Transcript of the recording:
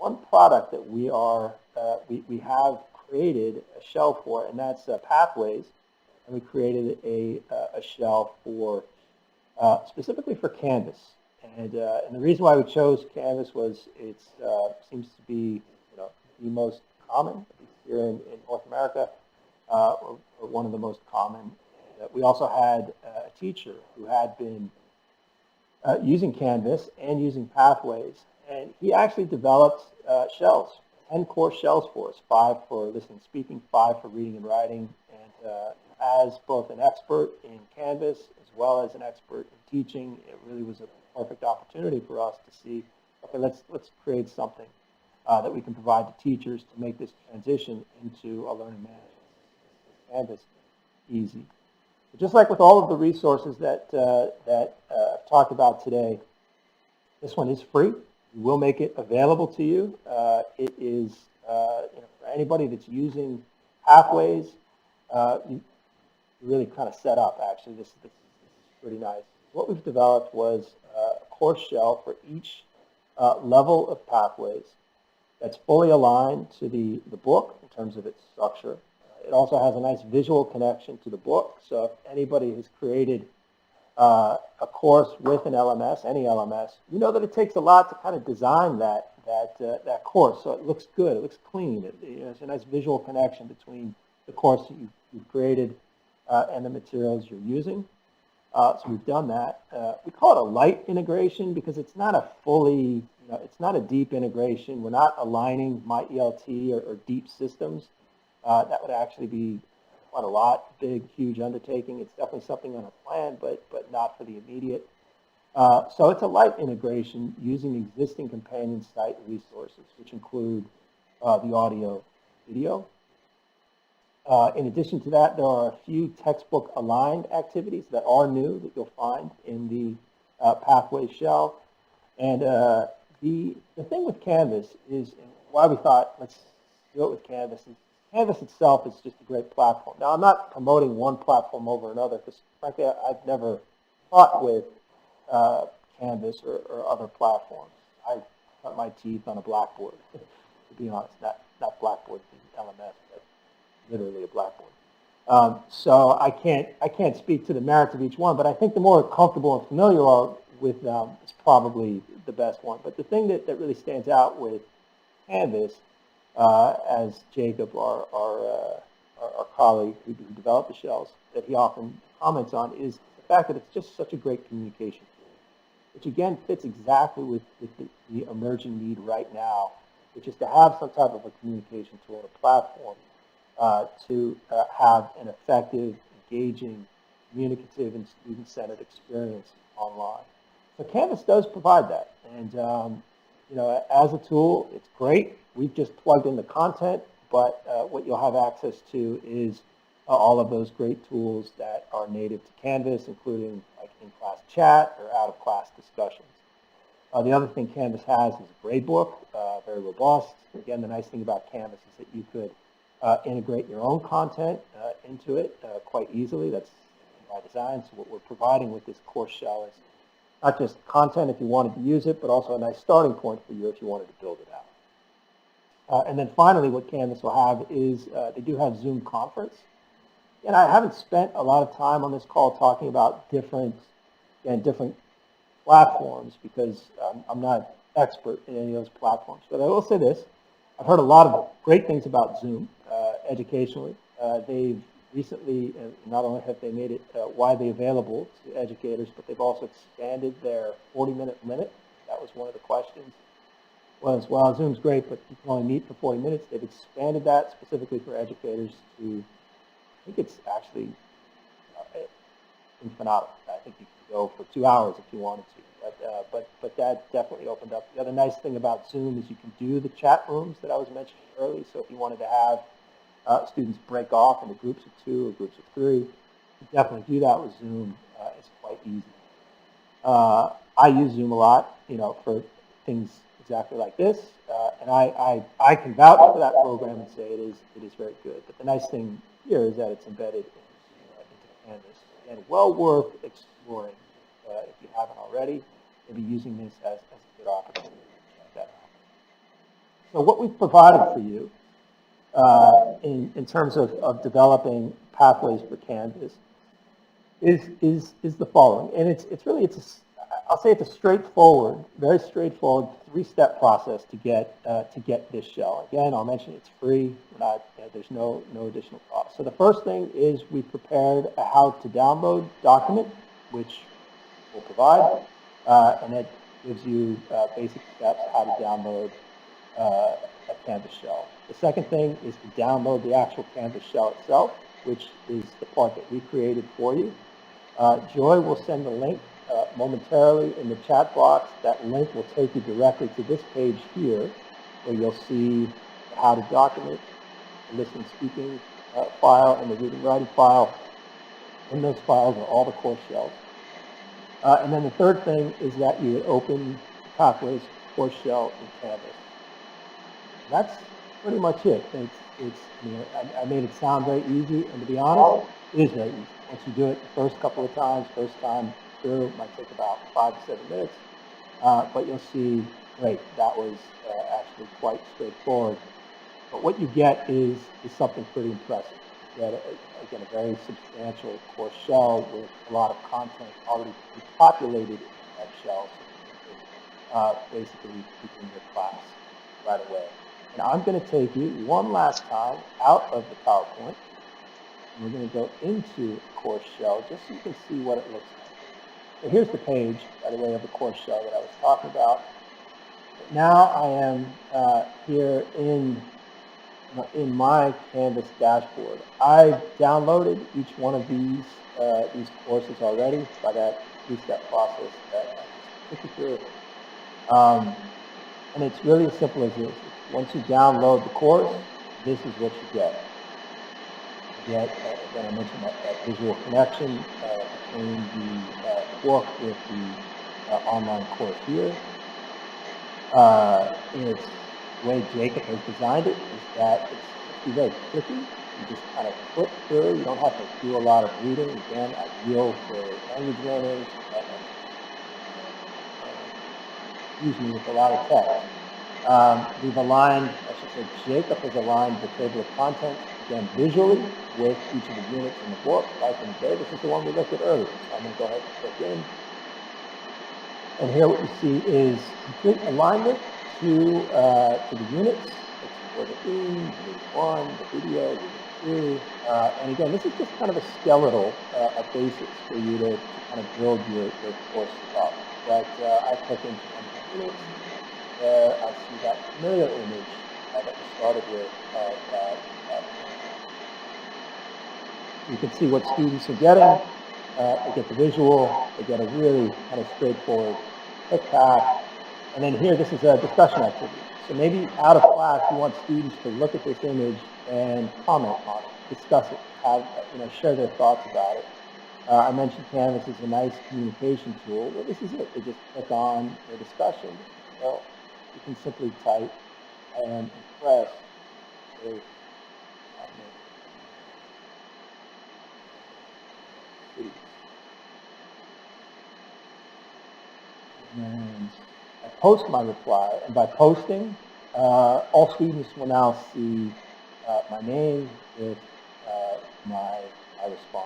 one product that we have created a shell for, and that's Pathways, and we created a shell for specifically for Canvas. And the reason why we chose Canvas was it seems to be the most common, at least here in North America, or one of the most common. We also had a teacher who had been using Canvas and using Pathways, and he actually developed shells, 10 core shells for us, 5 for listening and speaking, 5 for reading and writing. And as both an expert in Canvas as well as an expert in teaching, it really was a perfect opportunity for us to see, okay, let's create something that we can provide to teachers to make this transition into a learning management Canvas easy. But just like with all of the resources that I've talked about today, this one is free. We will make it available to you. It is for anybody that's using Pathways. You really kind of set up. Actually, this is pretty nice. What we've developed was a course shell for each level of Pathways that's fully aligned to the book in terms of its structure. It also has a nice visual connection to the book. So if anybody has created a course with an LMS, any LMS, you know that it takes a lot to kind of design that course. So it looks good, it looks clean. It's a nice visual connection between the course that you've created and the materials you're using. So we've done that. We call it a light integration because it's not a fully, it's not a deep integration. We're not aligning my ELT or deep systems. That would actually be quite a lot, big, huge undertaking. It's definitely something on a plan, but not for the immediate. So it's a light integration using existing companion site resources, which include the audio, video. In addition to that, there are a few textbook aligned activities that are new that you'll find in the Pathways shell. And the thing with Canvas is, and why we thought let's do it with Canvas, is Canvas itself is just a great platform. Now, I'm not promoting one platform over another because, frankly, I've never taught with Canvas or other platforms. I cut my teeth on a Blackboard, to be honest, not Blackboard, the LMS, but literally a Blackboard. So I can't speak to the merits of each one, but I think the more comfortable and familiar you are with them is probably the best one. But the thing that really stands out with Canvas, as Jacob, our colleague who developed the shells, that he often comments on, is the fact that it's just such a great communication tool, which again fits exactly with the emerging need right now, which is to have some type of a communication tool and a platform to have an effective, engaging, communicative, and student-centered experience online. So Canvas does provide that, and as a tool, it's great. We've just plugged in the content, but what you'll have access to is all of those great tools that are native to Canvas, including like in-class chat or out-of-class discussions. The other thing Canvas has is a gradebook, very robust. Again, the nice thing about Canvas is that you could integrate your own content into it quite easily. That's by design. So what we're providing with this course shell is not just content if you wanted to use it, but also a nice starting point for you if you wanted to build it out. And then finally, what Canvas will have is they do have Zoom conference. And I haven't spent a lot of time on this call talking about different platforms because I'm not expert in any of those platforms. But I will say this. I've heard a lot of great things about Zoom educationally. They've recently, not only have they made it widely available to educators, but they've also expanded their 40-minute limit. That was one of the questions. Was, well, Zoom's great, but you can only meet for 40 minutes. They've expanded that specifically for educators to, I think it's actually infinitum. I think you could go for 2 hours if you wanted to. But that definitely opened up. The other nice thing about Zoom is you can do the chat rooms that I was mentioning earlier. So if you wanted to have students break off into groups of 2 or groups of 3, you definitely do that with Zoom. It's quite easy. I use Zoom a lot, for things exactly like this, and I can vouch for that program and say it is very good. But the nice thing here is that it's embedded into Canvas, and well worth exploring if you haven't already. Maybe using this as a good opportunity to check that So what we've provided for you in terms of developing pathways for Canvas is the following, and I'll say it's a straightforward, very straightforward three-step process to get this shell. Again, I'll mention it's free. There's no additional cost. So the first thing is we prepared a how to download document, which we'll provide, and that gives you basic steps how to download a Canvas shell. The second thing is to download the actual Canvas shell itself, which is the part that we created for you. Joy will send the link momentarily in the chat box. That link will take you directly to this page here, where you'll see how to document, the listening speaking file, and the reading writing file. In those files are all the course shells. And then the third thing is that you would open Pathways course shell in Canvas. And that's pretty much it. I made it sound very easy, and to be honest, it is very easy. Once you do it the first couple of times, first time through, it might take about 5 to 7 minutes, but you'll see, great, that was actually quite straightforward. But what you get is something pretty impressive. You get, again, a very substantial course shell with a lot of content already populated in that shell, so you can basically begin your class right away. Now I'm going to take you one last time out of the PowerPoint, and we're going to go into a course shell just so you can see what it looks like. So here's the page, by the way, of the course shell that I was talking about. But now I am here in my Canvas dashboard. I've downloaded each one of these courses already by that three-step process that I just took you through. And it's really as simple as this. Once you download the course, this is what you get. You get, again, I mentioned that visual connection between the book with the online course here. It's the way Jacob has designed it is that it's very clicky. You just kind of flip through. You don't have to do a lot of reading. Again, ideal for language learners. Usually with a lot of text. We've aligned, I should say, Jacob has aligned the table of contents, again, visually with each of the units in the book. Like in the day, this is the one we looked at earlier. So I'm going to go ahead and click in. And here what you see is complete alignment to the units. It's for the theme, unit 1, the video, unit 2. And again, this is just kind of a skeletal of basics for you to kind of build your course up. But I click into one of the units. There I see that familiar image that we started with. You can see what students are getting. They get the visual. They get a really kind of straightforward click path. And then here, this is a discussion activity. So maybe out of class, you want students to look at this image and comment on it, discuss it, share their thoughts about it. I mentioned Canvas is a nice communication tool. Well, this is it. They just click on the discussion. Well, you can simply type and press a and I post my reply, and by posting, all students will now see my name with my response.